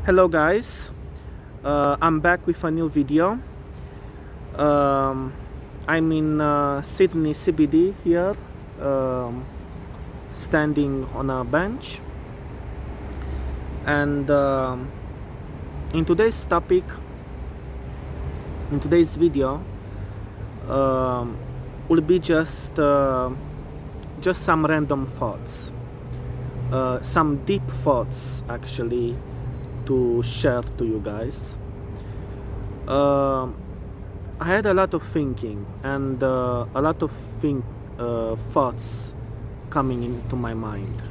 Hello guys, I'm back with a new video. um, I'm in Sydney CBD here, um, standing on a bench, and in today's topic, in today's video, will be just some random thoughts, some deep thoughts actually, to share to you guys. I had a lot of thinking and a lot of thoughts coming into my mind.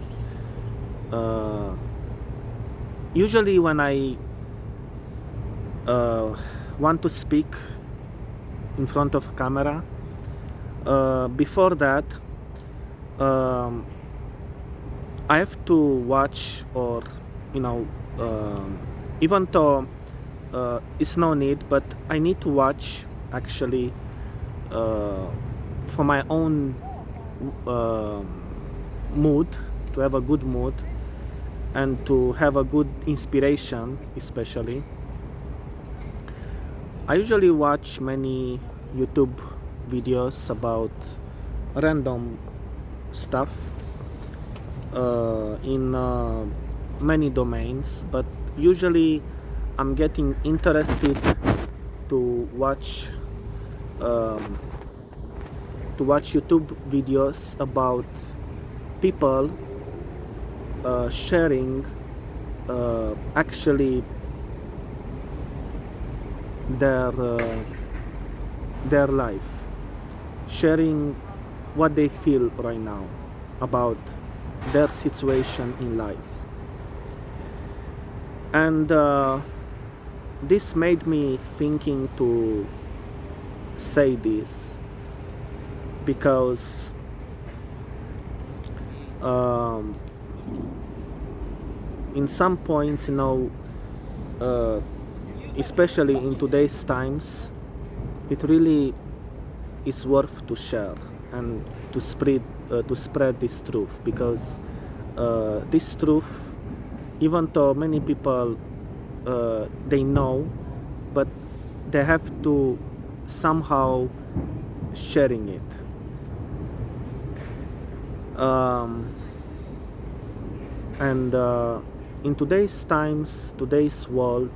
Usually when I want to speak in front of a camera, before that, I have to watch, or even though it's no need, but I need to watch actually, for my own mood, to have a good mood and to have a good inspiration. Especially, I usually watch many YouTube videos about random stuff in many domains, but usually I'm getting interested to watch YouTube videos about people sharing actually their life, sharing what they feel right now about their situation in life. And this made me thinking to say this, because in some points, especially in today's times, it really is worth to share and to spread this truth, because this truth, even though many people they know, but they have to somehow sharing it. And in today's times, today's world,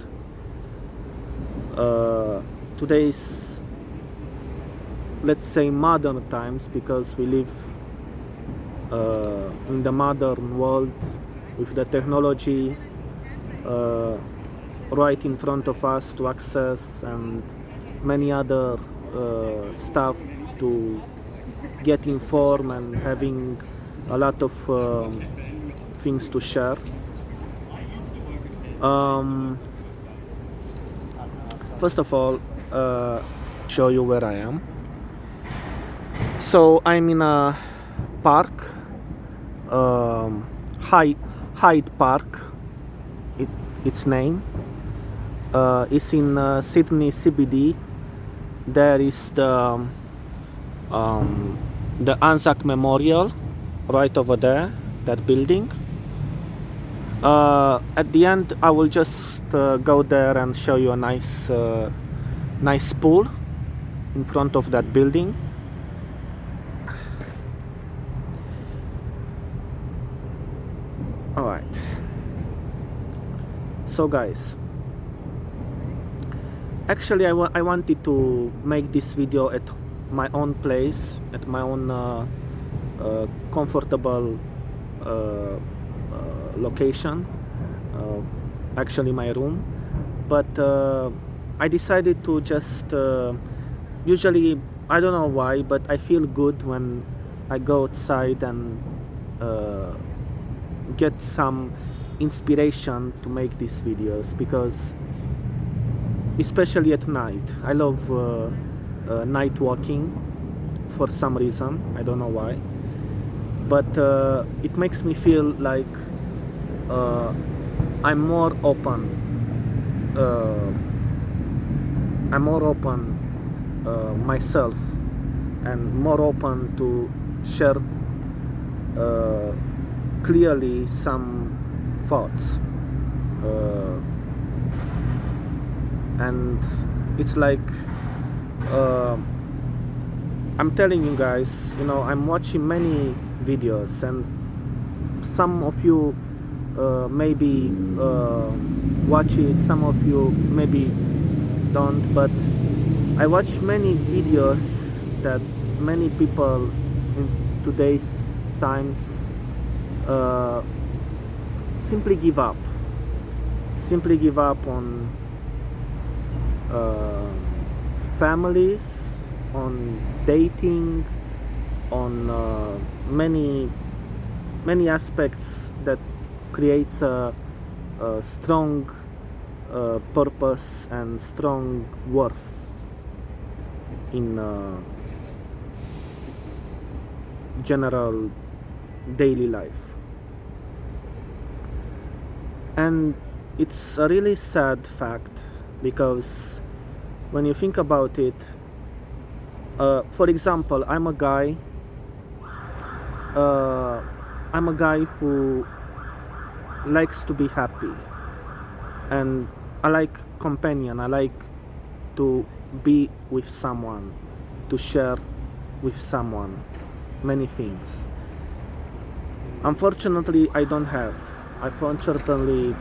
today's, let's say, modern times, because we live in the modern world with the technology right in front of us to access, and many other stuff to get informed, and having a lot of things to share. First of all, show you where I am. So I'm in a park, Hyde Park. Its name. It's in Sydney CBD. There is the Anzac Memorial right over there, that building. At the end, I will just go there and show you a nice pool in front of that building. All right. So guys, actually I wanted to make this video at my own place, at my own comfortable location, actually my room, but I decided to just usually, I don't know why, but I feel good when I go outside and get some inspiration to make these videos, because especially at night, I love night walking for some reason. I don't know why, but it makes me feel like I'm more open. Myself, and more open to share clearly some thoughts and it's like I'm telling you guys, I'm watching many videos, and some of you maybe watch it, some of you maybe don't, but I watch many videos that many people in today's times simply give up on families, on dating, on many aspects that creates a strong purpose and strong worth in general daily life. And it's a really sad fact, because when you think about it, for example, I'm a guy who likes to be happy, and I like companion. I like to be with someone, to share with someone many things. Unfortunately, I don't have. Unfortunately,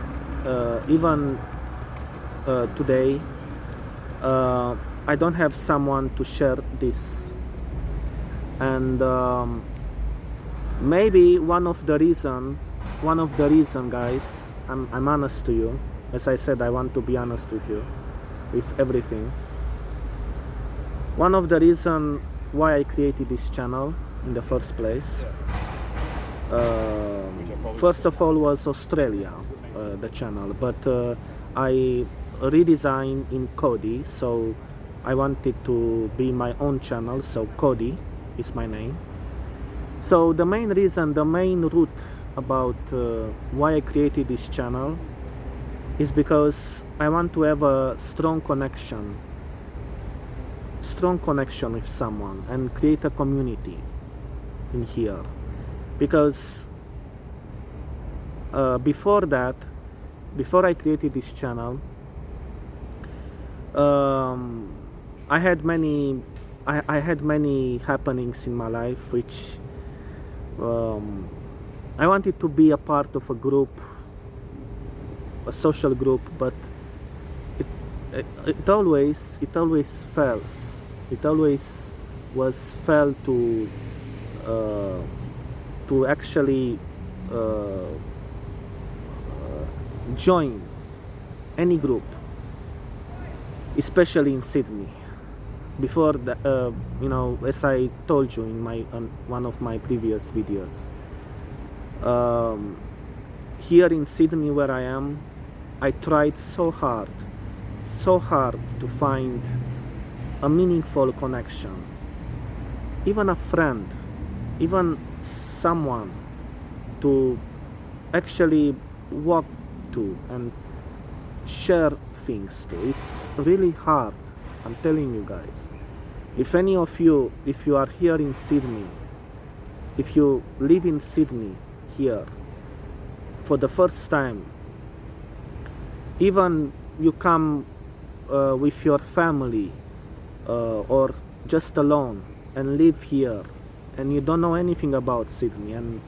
even today, I don't have someone to share this. And maybe one of the reason, guys, I'm honest to you. As I said, I want to be honest with you, with everything. One of the reason why I created this channel in the first place, first of all, was Australia, the channel, but I redesigned in Kodi, so I wanted to be my own channel, so Kodi is my name. So the main reason, the main root about why I created this channel is because I want to have a strong connection with someone and create a community in here. Because before I created this channel, I had many happenings in my life which I wanted to be a part of a group, a social group, but it always fails. It always was failed to actually join any group, especially in Sydney. Before the, as I told you in my one of my previous videos, here in Sydney where I am, I tried so hard to find a meaningful connection, even a friend, even someone to actually walk to and share things to. It's really hard, I'm telling you guys. If any of you, if you are here in Sydney, if you live in Sydney here for the first time, even you come with your family or just alone and live here, and you don't know anything about Sydney, and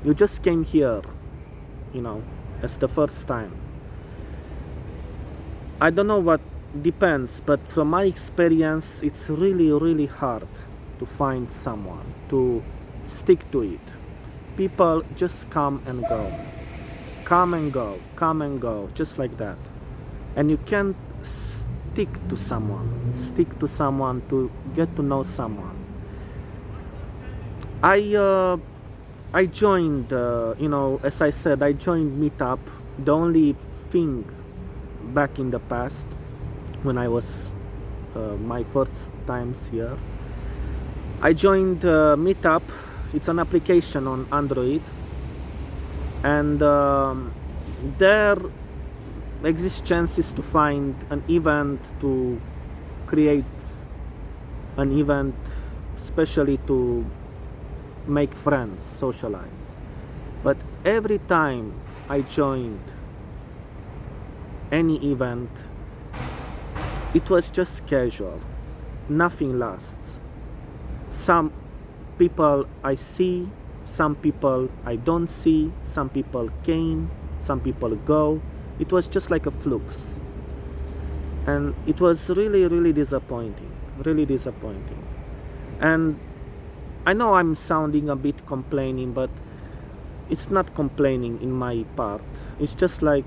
you just came here, as the first time. I don't know what depends, but from my experience, it's really hard to find someone to stick to it. People just come and go, just like that, and you can't stick to someone to get to know someone. I joined, as I said, I joined Meetup. The only thing back in the past, when I was my first times here, I joined Meetup. It's an application on Android, and there exists chances to find an event, to create an event, especially to make friends, socialize. But every time I joined any event, it was just casual. Nothing lasts. Some people I see, some people I don't see, some people came, some people go. It was just like a flux. And it was really, really disappointing. Really disappointing. And I know I'm sounding a bit complaining, but it's not complaining in my part. It's just like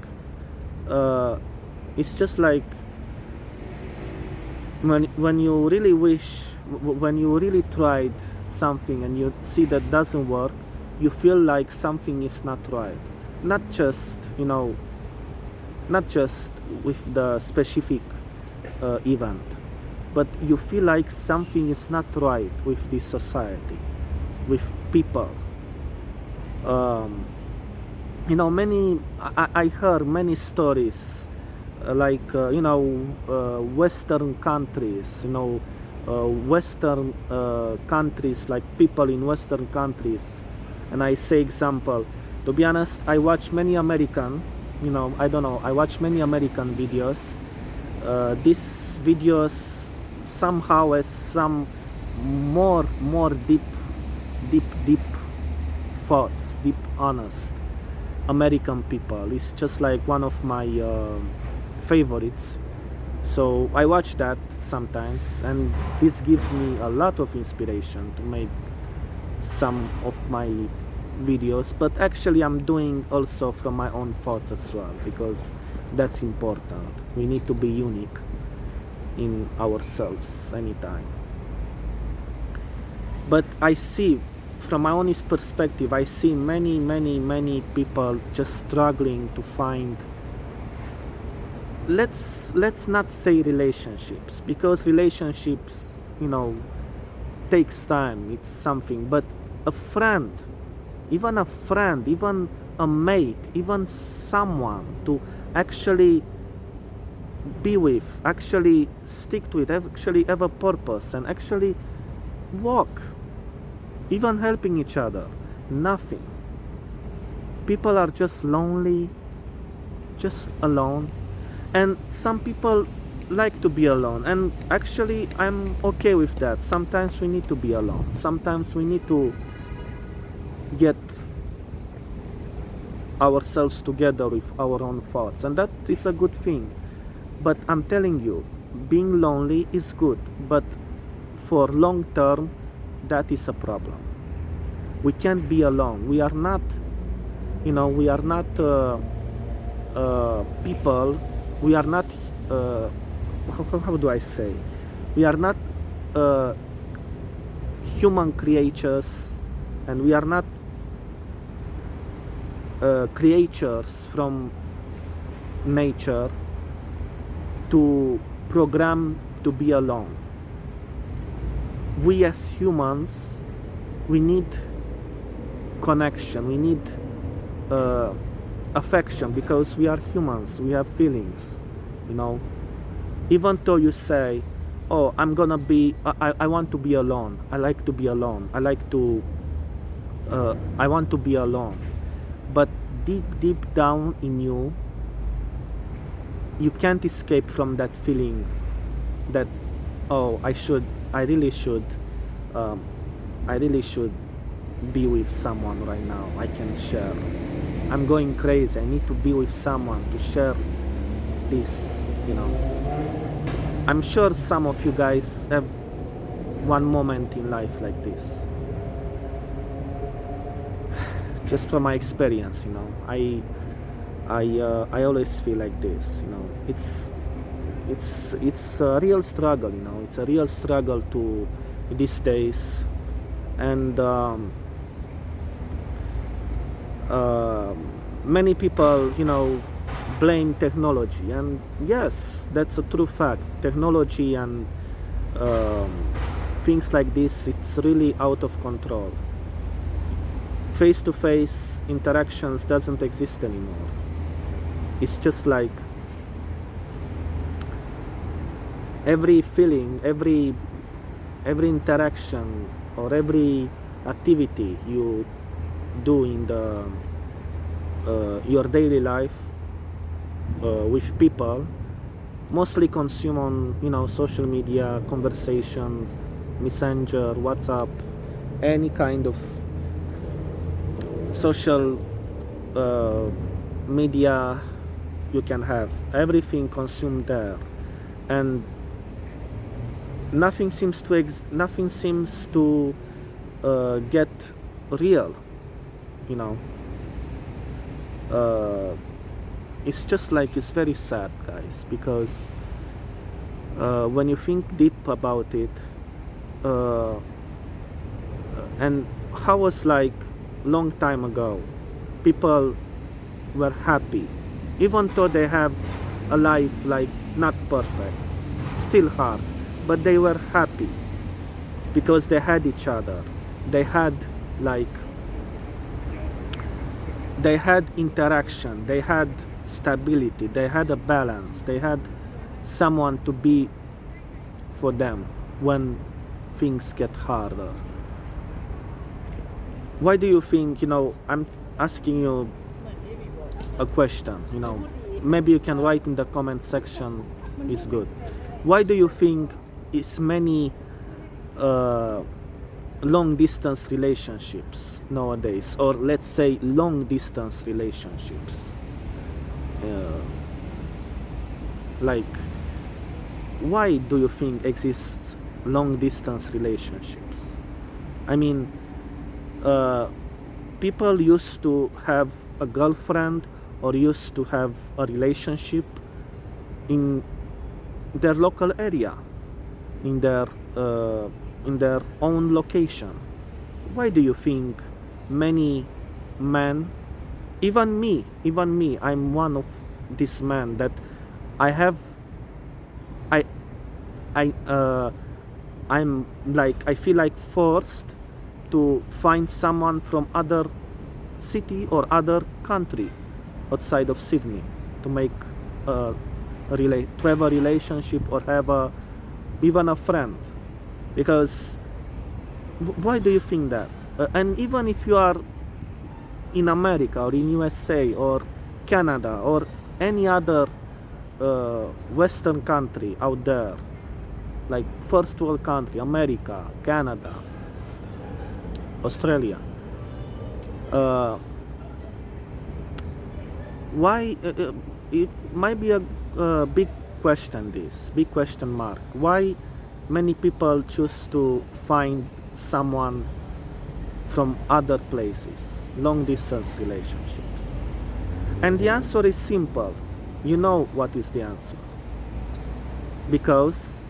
uh, when you really wish, when you really tried something and you see that doesn't work, you feel like something is not right. Not just, not just with the specific event, but you feel like something is not right with this society, with people. Many I heard many stories, Western countries, Western countries, like people in Western countries. And I say example, to be honest, I watch many American, I don't know, I watch many American videos. These videos somehow has some more deep thoughts, deep honest American people. It's just like one of my favorites. So I watch that sometimes, and this gives me a lot of inspiration to make some of my videos. But actually I'm doing also from my own thoughts as well, because that's important. We need to be unique in ourselves anytime. But I see, from my own perspective, I see many people just struggling to find, let's not say relationships, because relationships, takes time, it's something. But a friend, even a mate, even someone to actually be with, actually stick to it, actually have a purpose, and actually walk, even helping each other. Nothing. People are just lonely, just alone. And some people like to be alone, and actually I'm okay with that. Sometimes we need to be alone, sometimes we need to get ourselves together with our own thoughts, and that is a good thing. But I'm telling you, being lonely is good, but for long term, that is a problem. We can't be alone. We are not, people. We are not, how do I say? We are not human creatures, and we are not creatures from nature to program to be alone. We as humans, we need connection, we need affection, because we are humans, we have feelings, even though you say, oh, I want to be alone, I like to be alone, I want to be alone, but deep down in you, you can't escape from that feeling that, oh, I really should be with someone right now. I can share. I'm going crazy. I need to be with someone to share this, I'm sure some of you guys have one moment in life like this. Just from my experience, I always feel like this, it's a real struggle, it's a real struggle to these days. And many people, blame technology, and yes, that's a true fact. Technology and things like this, it's really out of control. Face-to-face interactions doesn't exist anymore. It's just like every feeling, every interaction, or every activity you do in your daily life with people, mostly consume on, you know, social media, conversations, Messenger, WhatsApp, any kind of social media you can have. Everything consumed there, and nothing seems to get real, you know. It's just like, it's very sad, guys, because when you think deep about it, uh, and how was like long time ago, people were happy, even though they have a life like not perfect, still hard, but they were happy because they had each other. They had like, they had interaction, they had stability, they had a balance, they had someone to be for them when things get harder. Why do you think, you know, I'm asking you a question, you know, maybe you can write in the comment section, is good. Why do you think it's many long distance relationships nowadays, or let's say long distance relationships, like, why do you think exists long distance relationships? I mean, people used to have a girlfriend or used to have a relationship in their local area, in their own location. Why do you think many men, even me, I'm one of these men, that I have, I I'm like, I feel like forced to find someone from other city or other country outside of Sydney to make to have a relationship or have even a friend, because why do you think that? And even if you are in America or in USA or Canada or any other Western country out there, like first world country, America, Canada, Australia, why it might be a big question, this big question mark, why many people choose to find someone from other places, long distance relationships? And the answer is simple. You know what is the answer? Because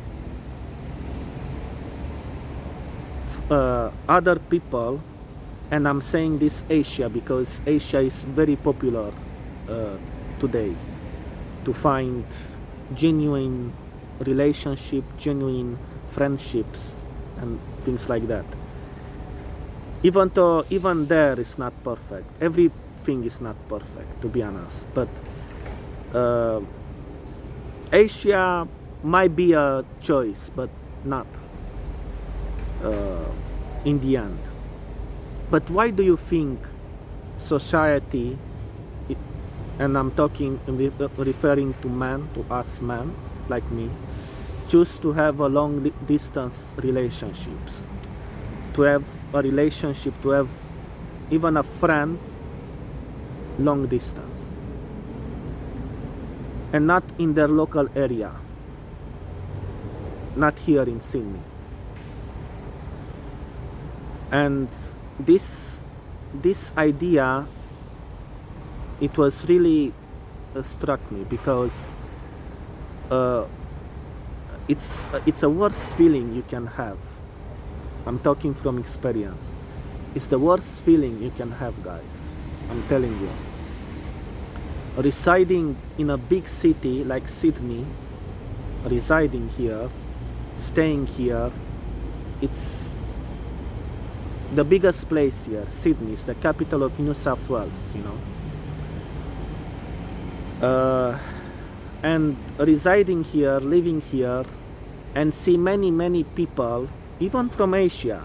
other people, and I'm saying this Asia because Asia is very popular today to find genuine relationship, genuine friendships and things like that. Even though even there is not perfect, everything is not perfect, to be honest, but Asia might be a choice, but not in the end. But why do you think society, and I'm referring to men, to us men like me, choose to have a long distance relationships, to have a relationship, to have even a friend long distance, and not in their local area, not here in Sydney? And this idea, it was really struck me, because it's a worst feeling you can have. I'm talking from experience. It's the worst feeling you can have, guys. I'm telling you. Residing in a big city like Sydney, residing here, staying here, it's the biggest place here. Sydney is the capital of New South Wales, you know. And residing here, living here, and see many people, even from Asia,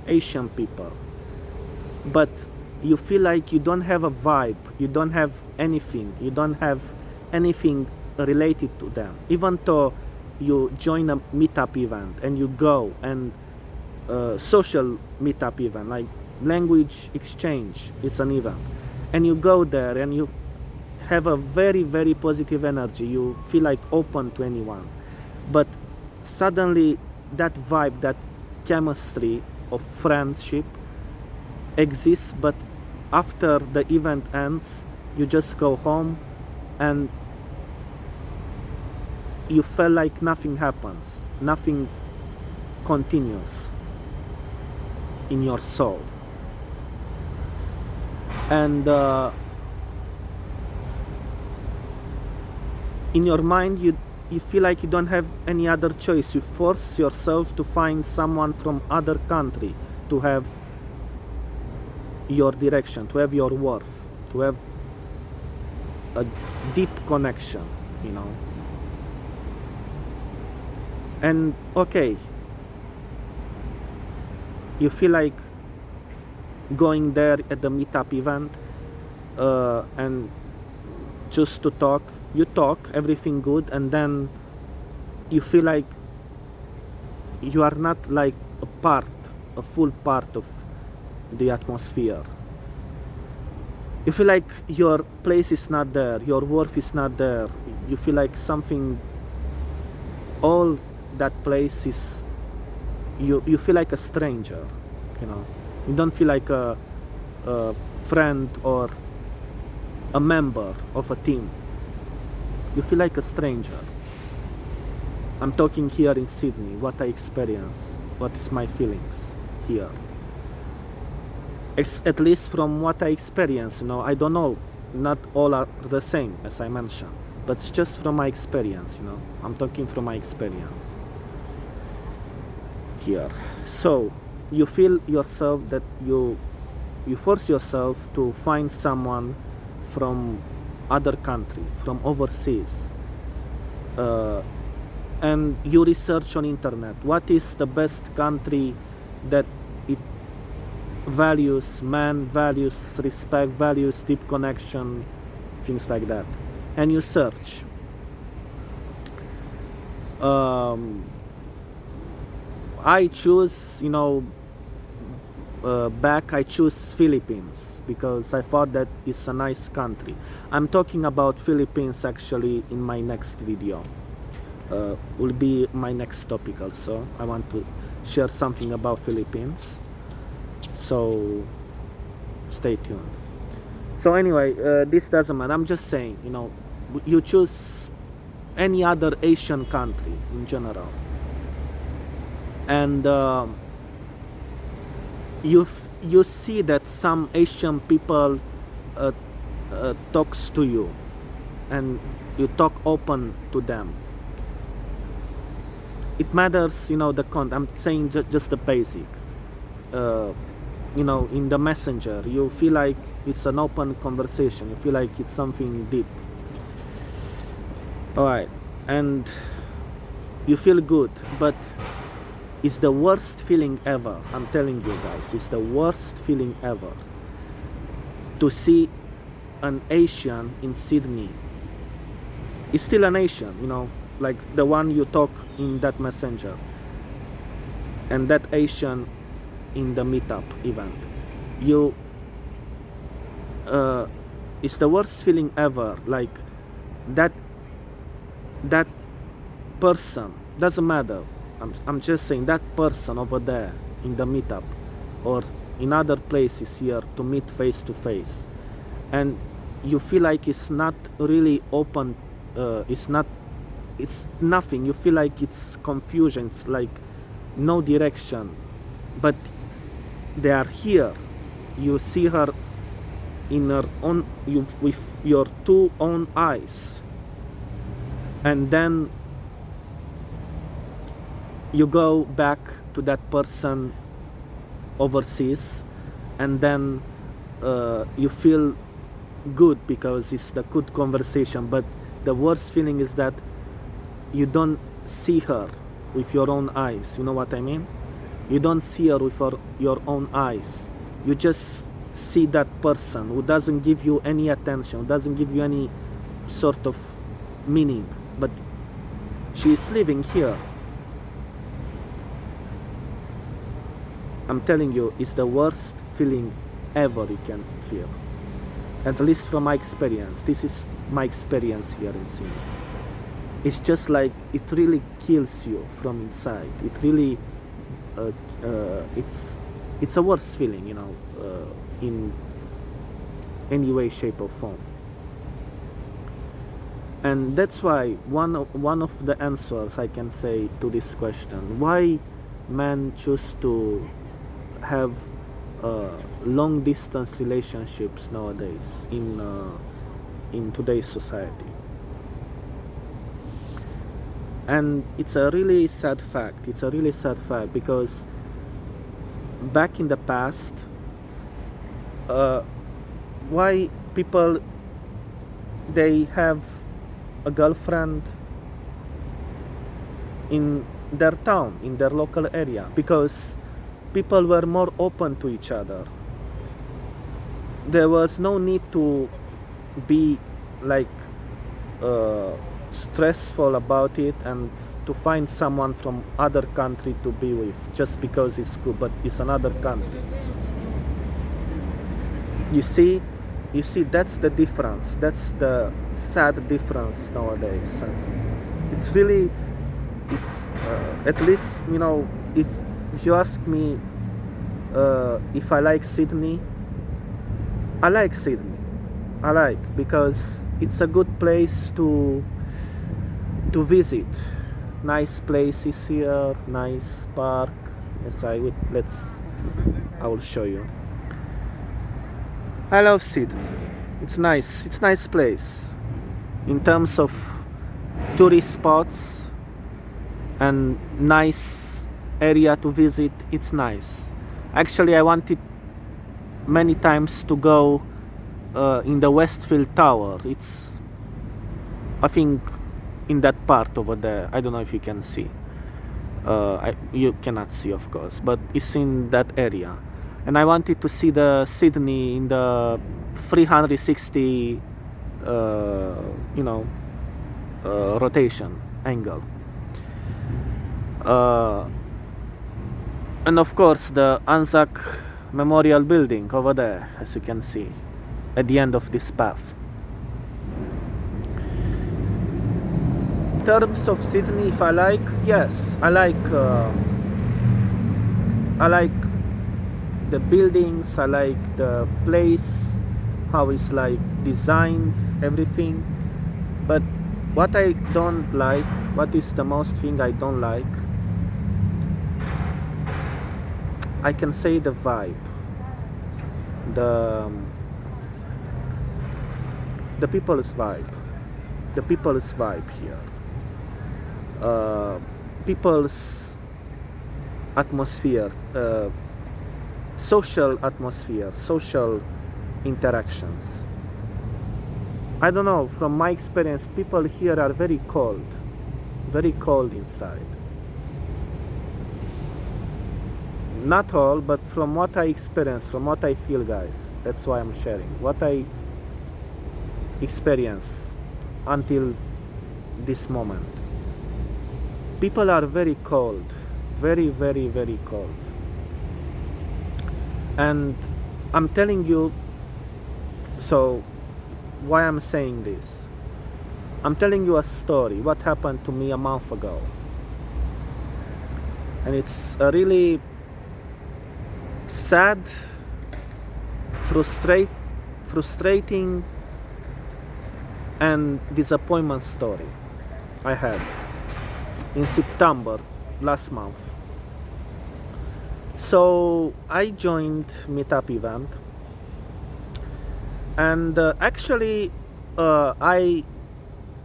Asian people, but you feel like you don't have a vibe, you don't have anything, you don't have anything related to them, even though you join a meetup event and you go and social meetup event like language exchange, it's an event, and you go there and you have a very, very positive energy, you feel like open to anyone, but suddenly that vibe, that chemistry of friendship exists, but after the event ends you just go home and you feel like nothing happens, nothing continues in your soul. And in your mind you feel like you don't have any other choice. You force yourself to find someone from other country to have your direction, to have your worth, to have a deep connection, you know. And okay, you feel like going there at the meetup event and just to talk. You talk, everything good, and then you feel like you are not like a full part of the atmosphere. You feel like your place is not there, your worth is not there. You feel like something, all that place is, you feel like a stranger, you know. You don't feel like a friend or a member of a team. You feel like a stranger. I'm talking here in Sydney, what I experience, what is my feelings here. At least from what I experience, you know, I don't know, not all are the same as I mentioned, but it's just from my experience, you know. I'm talking from my experience here. So you feel yourself that you force yourself to find someone from other country, from overseas, and you research on internet what is the best country that it values man, values respect, values deep connection, things like that, and you search. I choose, you know, I choose Philippines because I thought that it's a nice country. I'm talking about Philippines actually in my next video. Will be my next topic also. I want to share something about Philippines, so stay tuned. So anyway, this doesn't matter. I'm just saying, you know, you choose any other Asian country in general, and you see that some Asian people talks to you and you talk open to them. It matters, you know, the content. I'm saying just the basic. You know, in the messenger you feel like it's an open conversation, you feel like it's something deep. Alright, and you feel good, but it's the worst feeling ever. I'm telling you guys, it's the worst feeling ever to see an Asian in Sydney. It's still an Asian, you know, like the one you talk in that messenger, and that Asian in the meetup event. It's the worst feeling ever. Like that person, doesn't matter, I'm just saying, that person over there in the meetup or in other places here to meet face to face, and you feel like it's not really open, it's nothing, you feel like it's confusion, it's like no direction, but they are here. You see her in her own, with your two own eyes, and then you go back to that person overseas, and then you feel good because it's the good conversation, but the worst feeling is that you don't see her with your own eyes. You know what I mean? You don't see her with your own eyes. You just see that person who doesn't give you any attention, who doesn't give you any sort of meaning, but she is living here. I'm telling you, it's the worst feeling ever you can feel. At least from my experience. This is my experience here in Sydney. It's just like it really kills you from inside. It really, it's a worse feeling, you know, in any way, shape, or form. And that's why one of the answers I can say to this question: why men choose to have long distance relationships nowadays in today's society. And it's a really sad fact. It's a really sad fact because back in the past, why people they have a girlfriend in their town, in their local area, because people were more open to each other. There was no need to be like stressful about it and to find someone from other country to be with just because it's good, but it's another country. You see, that's the difference. That's the sad difference nowadays. It's really, it's at least, you know, if you ask me if I like Sydney, I like Sydney. I like because it's a good place to visit. Nice places here, nice park. Yes, I will show you. I love Sydney. It's nice. It's a nice place. In terms of tourist spots and nice area to visit, it's nice. Actually, I wanted many times to go in the Westfield Tower. It's, I think, in that part over there. I don't know if you can see. You cannot see, of course, but it's in that area. And I wanted to see the Sydney in the 360, rotation angle. And of course, the Anzac Memorial Building over there, as you can see, at the end of this path. In terms of Sydney, if I like, yes, I like the buildings, I like the place, how it's like designed, everything. But what I don't like, what is the most thing I don't like, I can say the vibe, the people's vibe, here, people's atmosphere, social atmosphere, social interactions. I don't know, from my experience, people here are very cold inside. Not all, but from what I experience, from what I feel, guys, that's why I'm sharing what I experience until this moment. People are very cold, very, very, very cold. And I'm telling you, so why I'm saying this? I'm telling you a story, what happened to me a month ago. And it's a really sad, frustrating and disappointment story I had in September last month. So I joined Meetup event, and actually I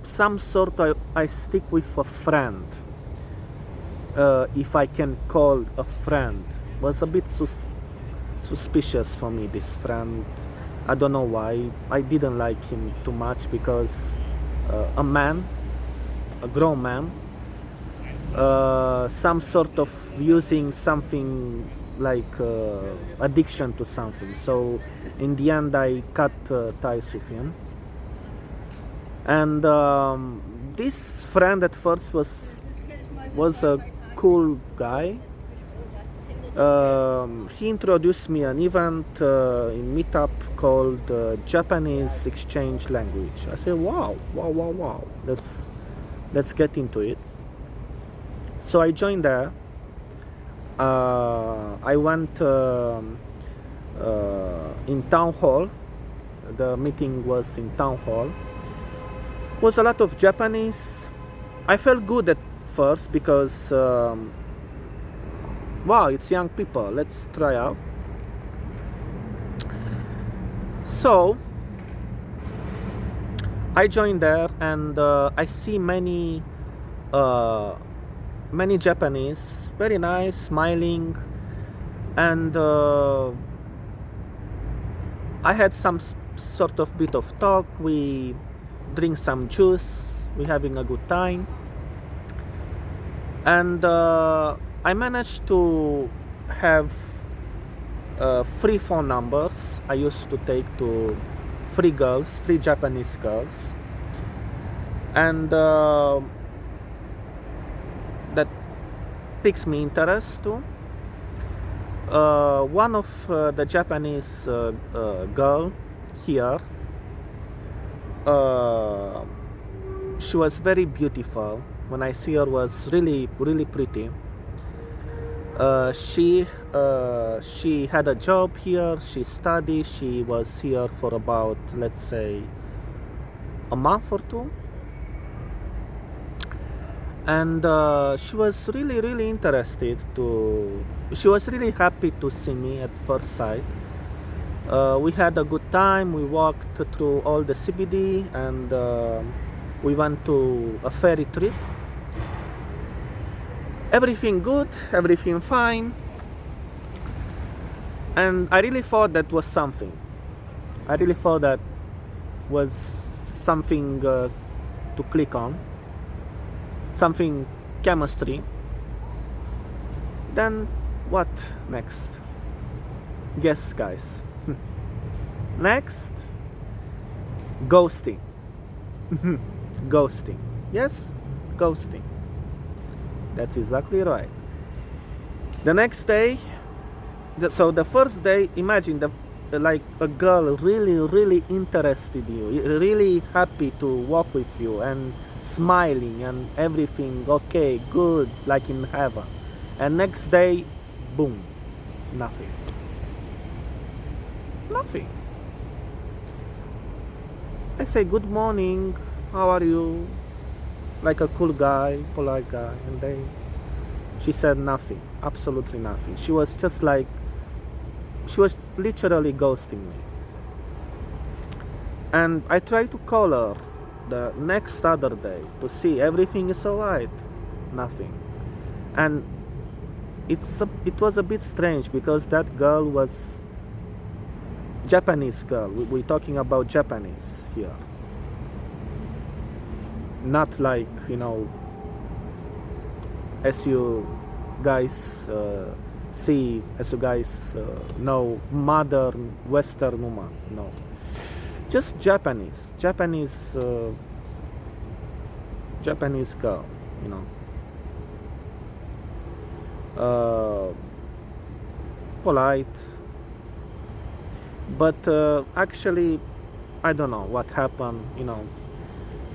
stick with a friend, if I can call a friend. Was a bit suspicious for me, this friend. I don't know why. I didn't like him too much because a grown man, some sort of using something like addiction to something. So in the end, I cut ties with him. And this friend at first was a cool guy. He introduced me an event in Meetup called Japanese Exchange Language. I said, wow, let's get into it. So I joined there. I went in town hall. The meeting was in town hall. Was a lot of Japanese. I felt good at first because wow, it's young people, let's try out. So I joined there, and I see many Japanese, very nice, smiling, and I had some sort of bit of talk. We drink some juice, we having a good time, and I managed to have 3 phone numbers I used to take to 3 girls, 3 Japanese girls, and that piques me interest too. One of the Japanese girl here, she was very beautiful. When I see her, was really pretty. She had a job here. She studied. She was here for about, let's say, a month or 2, and she was really interested to. She was really happy to see me at first sight. We had a good time. We walked through all the CBD, and we went to a ferry trip. Everything good, everything fine, and I really thought that was something. I really thought that was something to click on, something chemistry. Then what next? Guess, guys. Next, ghosting. Ghosting. Yes, ghosting. That's exactly right. The next day, so the first day, imagine like a girl really interested in you, really happy to walk with you and smiling and everything okay, good, like in heaven. And next day, boom, nothing. Nothing. I say, good morning, how are you? Like a cool guy, polite guy, and she said nothing, absolutely nothing. She was just like, she was literally ghosting me. And I tried to call her the next other day to see everything is alright. Nothing. And it was a bit strange because that girl was Japanese girl. We're talking about Japanese here. Not like, as you guys see, as you guys know, modern Western woman, just Japanese girl, polite, but actually I don't know what happened,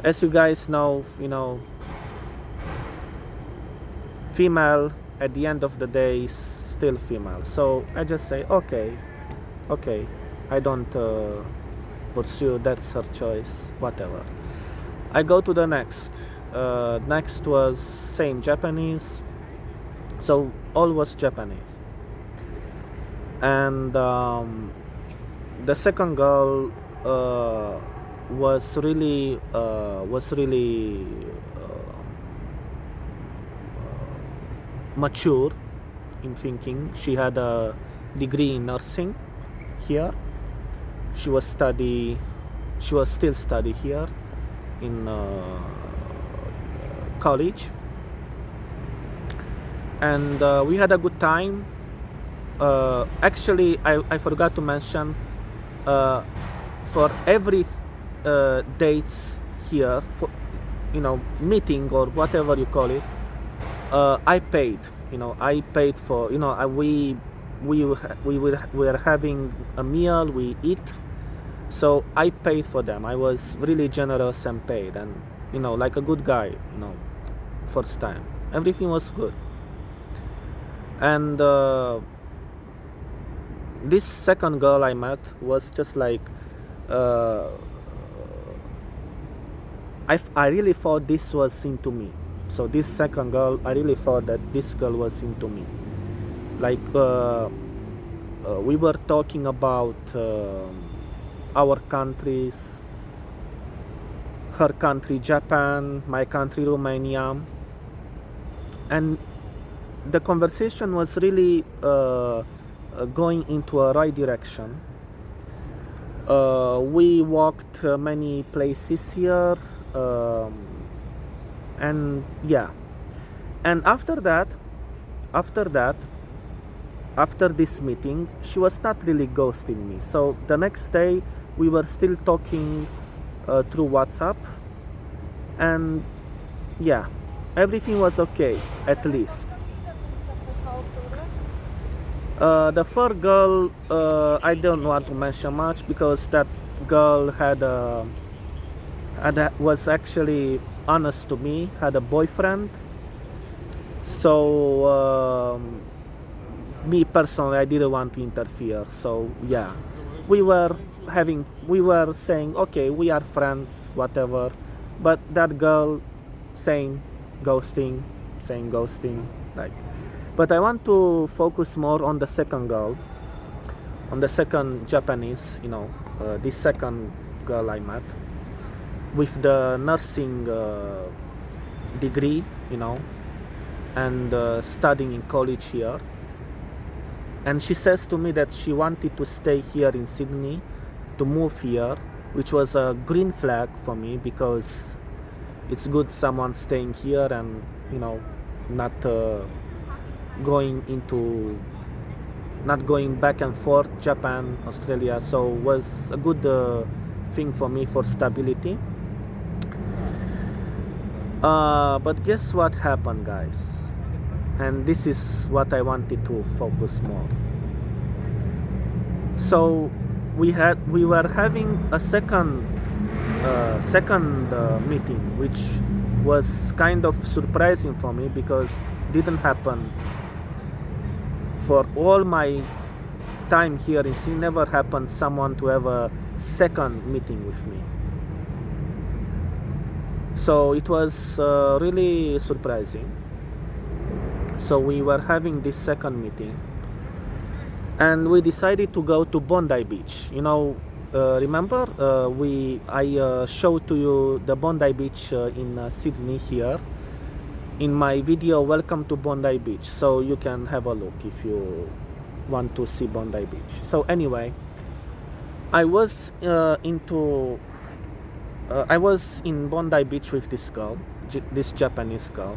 as you guys know, female at the end of the day is still female. So I just say, okay, I don't pursue, that's her choice, whatever. I go to the next. Next was same Japanese. So all was Japanese. And the second girl was really mature in thinking. She had a degree in nursing here. She was still study here in college, and we had a good time. Actually, I forgot to mention, uh, for every dates here, for meeting or whatever you call it, I paid. I paid for. We were having a meal. We eat. So I paid for them. I was really generous and paid, and like a good guy. First time, everything was good. And this second girl I met was just like, uh, I really thought this was into me. So this second girl, I really thought that this girl was into me. Like, we were talking about our countries, her country Japan, my country Romania, and the conversation was really going into a right direction. We walked many places here, and yeah. And after this meeting, she was not really ghosting me. So the next day, we were still talking through WhatsApp, and yeah, everything was okay, at least. The third girl, I don't want to mention much because that girl was actually honest to me, had a boyfriend. So me personally, I didn't want to interfere. So yeah, we were saying, okay, we are friends, whatever. But that girl saying ghosting, like. But I want to focus more on the second girl, on the second Japanese, this second girl I met with the nursing degree, and studying in college here. And she says to me that she wanted to stay here in Sydney, to move here, which was a green flag for me, because it's good someone staying here and not going back and forth, Japan, Australia. So was a good thing for me for stability. But guess what happened, guys? And this is what I wanted to focus more. So we were having a second meeting, which was kind of surprising for me because didn't happen for all my time here in Sydney. Never happened someone to have a second meeting with me. So it was really surprising. So we were having this second meeting, and we decided to go to Bondi Beach. Remember I showed to you the Bondi Beach in Sydney here in my video Welcome to Bondi Beach, so you can have a look if you want to see Bondi Beach. So anyway, I was in Bondi Beach with this girl, this Japanese girl.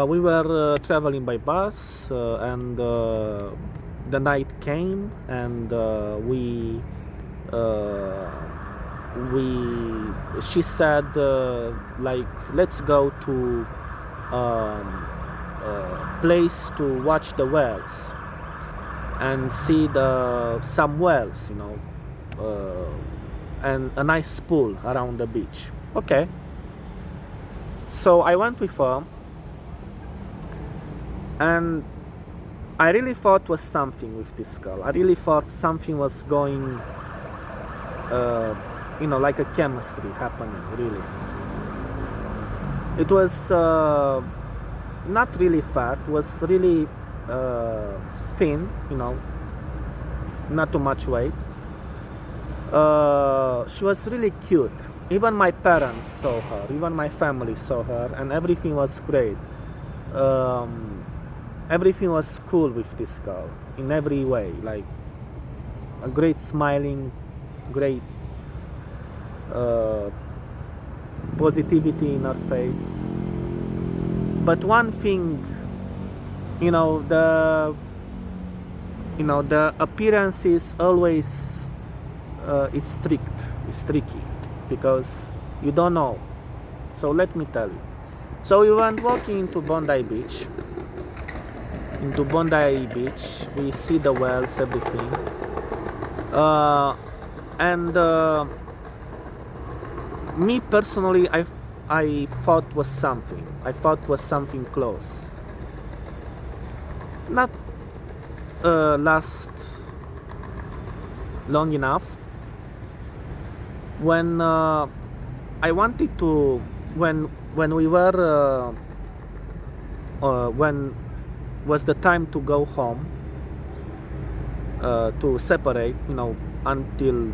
We were traveling by bus, and the night came, and she said, like, let's go to place to watch the whales and see some whales, and a nice pool around the beach. Okay. So I went with her, and I really thought was something with this girl. I really thought something was going, like a chemistry happening, really. It was not really fat, was really thin, not too much weight. She was really cute. Even my parents saw her, even my family saw her, and everything was great. Everything was cool with this girl in every way, like a great smiling, great positivity in her face. But one thing you know, the appearance is always is tricky, because you don't know. So let me tell you. So we went walking into Bondi Beach. We see the whales, everything. And me personally, I thought was something. I thought was something close. Not last long enough. When I wanted to, when we were, when was the time to go home, to separate, until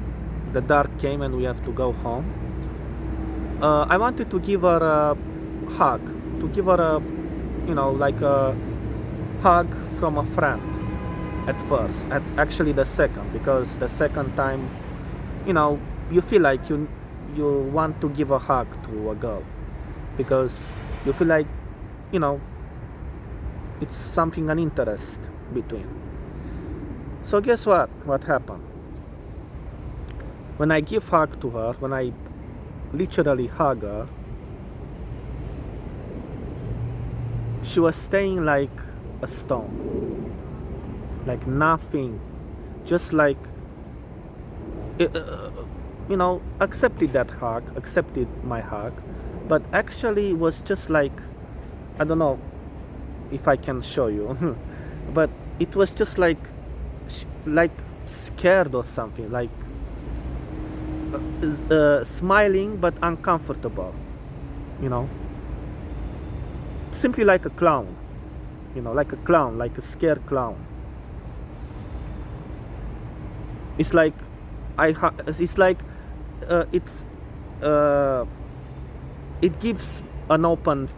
the dark came and we have to go home. I wanted to give her a hug, to give her a, like a hug from a friend at first, actually the second, because the second time, you feel like you want to give a hug to a girl, because you feel like, it's something, an interest between. So guess what happened? When I give hug to her, when I literally hug her, she was staying like a stone, like nothing, just like, accepted that hug, accepted my hug, but actually was just like, I don't know if I can show you, but it was just like scared or something, like smiling but uncomfortable, simply like a clown, like a scared clown. It's like it gives an open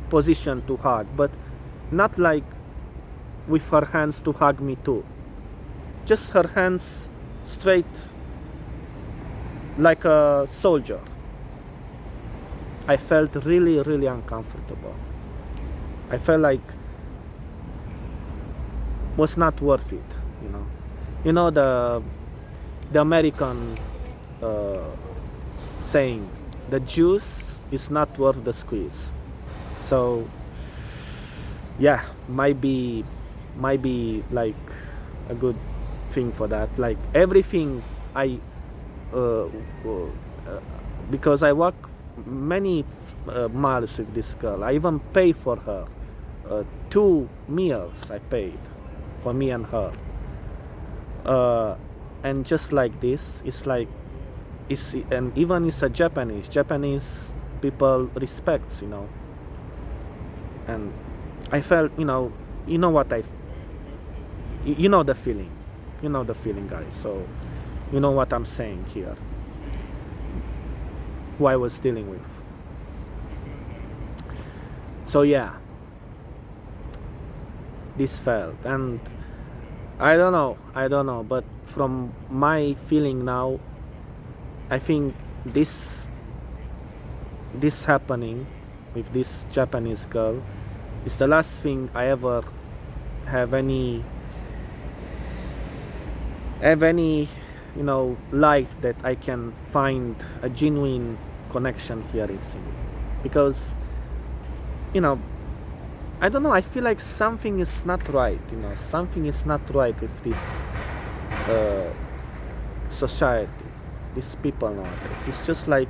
position to hug, but not like with her hands to hug me too. Just her hands straight, like a soldier. I felt really, really uncomfortable. I felt like was not worth it, the American saying, the juice is not worth the squeeze. So yeah, might be like a good thing for that. Like everything I because I walk many miles with this girl. I even pay for her 2 meals. I paid for me and her, and just like this, it's like, and even it's a Japanese people respects, and I felt, what the feeling, guys. So you know what I'm saying here, who I was dealing with. So yeah, this felt, and I don't know, but from my feeling now, I think this happening with this Japanese girl is the last thing I ever have any light that I can find a genuine connection here in Sydney, because I don't know, I feel like something is not right, something is not right with this society, these people nowadays. It's just like,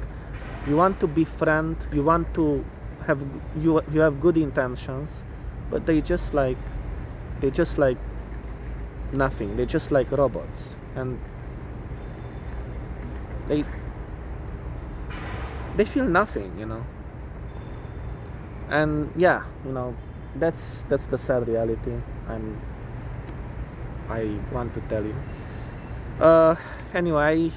you want to befriend, you want to have, you have good intentions, but they just like nothing. They're just like robots, and they feel nothing, and yeah, that's the sad reality I want to tell you. Anyway,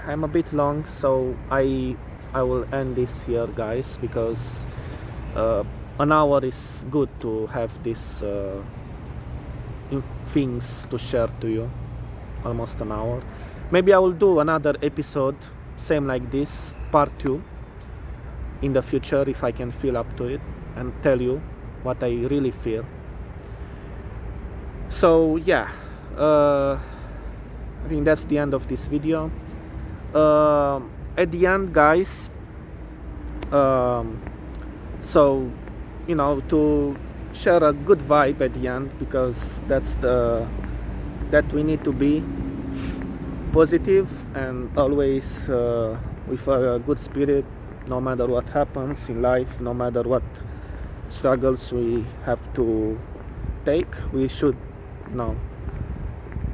I'm a bit long, so I will end this here, guys, because an hour is good to have these things to share to you. Almost an hour. Maybe I will do another episode same like this, part 2, in the future, if I can feel up to it, and tell you what I really feel. So yeah, I think that's the end of this video. At the end, guys, so to share a good vibe at the end, because that we need to be positive and always with a good spirit, no matter what happens in life, no matter what struggles we have to take. We should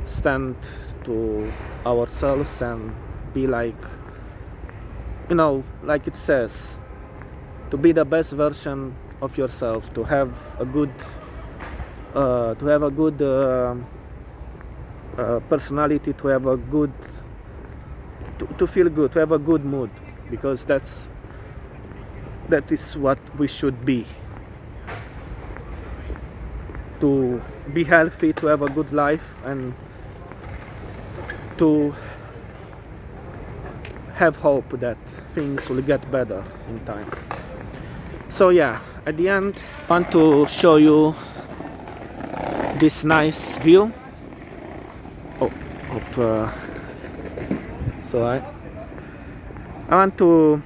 stand to ourselves and be like it says, to be the best version of yourself, to have a good personality, to have a good to feel good, to have a good mood, because that is what we should be, to be healthy, to have a good life, and to have hope that things will get better in time. So yeah, at the end, I want to show you this nice view. I want to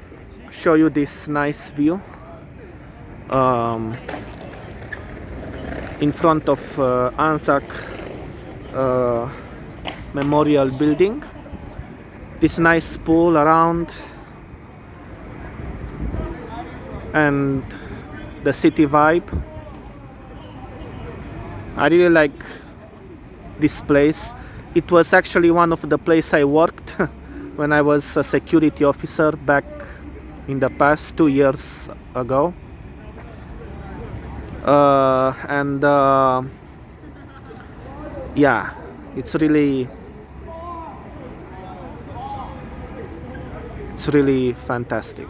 show you this nice view in front of Anzac Memorial Building. This nice pool around, and the city vibe. I really like this place. It was actually one of the places I worked when I was a security officer back in the past 2 years ago. Yeah, it's really fantastic.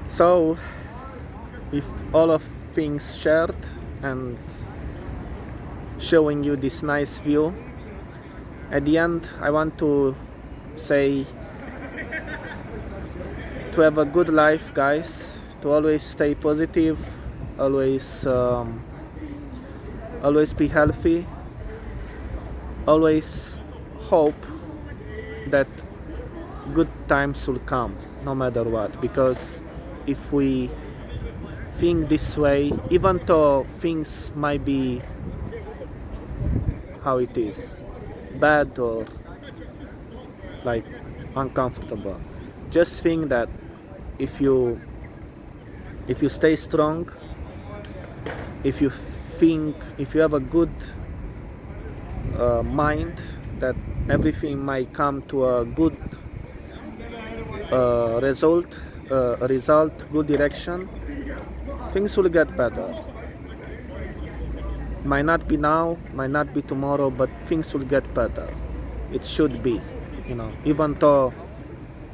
So with all of things shared and showing you this nice view, at the end I want to say to have a good life, guys, to always stay positive, always be healthy, always hope that good times will come no matter what, because if we think this way, even though things might be how it is, bad or like uncomfortable, just think that if you stay strong, if you have a good mind, that everything might come to a good result, good direction, things will get better. Might not be now, might not be tomorrow, but things will get better. It should be, even though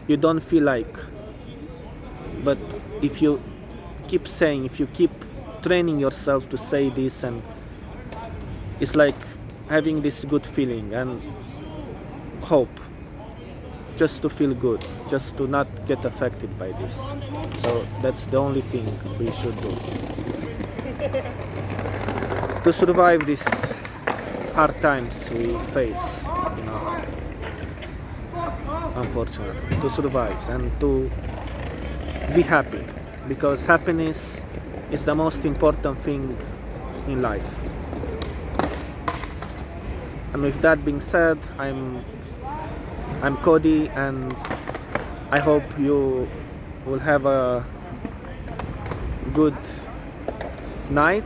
you don't feel like. But if you keep saying, if you keep training yourself to say this, and it's like having this good feeling and hope, just to feel good, just to not get affected by this. So that's the only thing we should do to survive these hard times we face, unfortunately, to survive and to be happy, because happiness is the most important thing in life. And with that being said, I'm Cody, and I hope you will have a good night,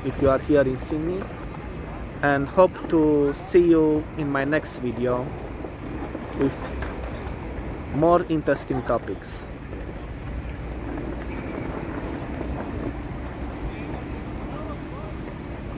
if you are here in Sydney, and hope to see you in my next video with more interesting topics.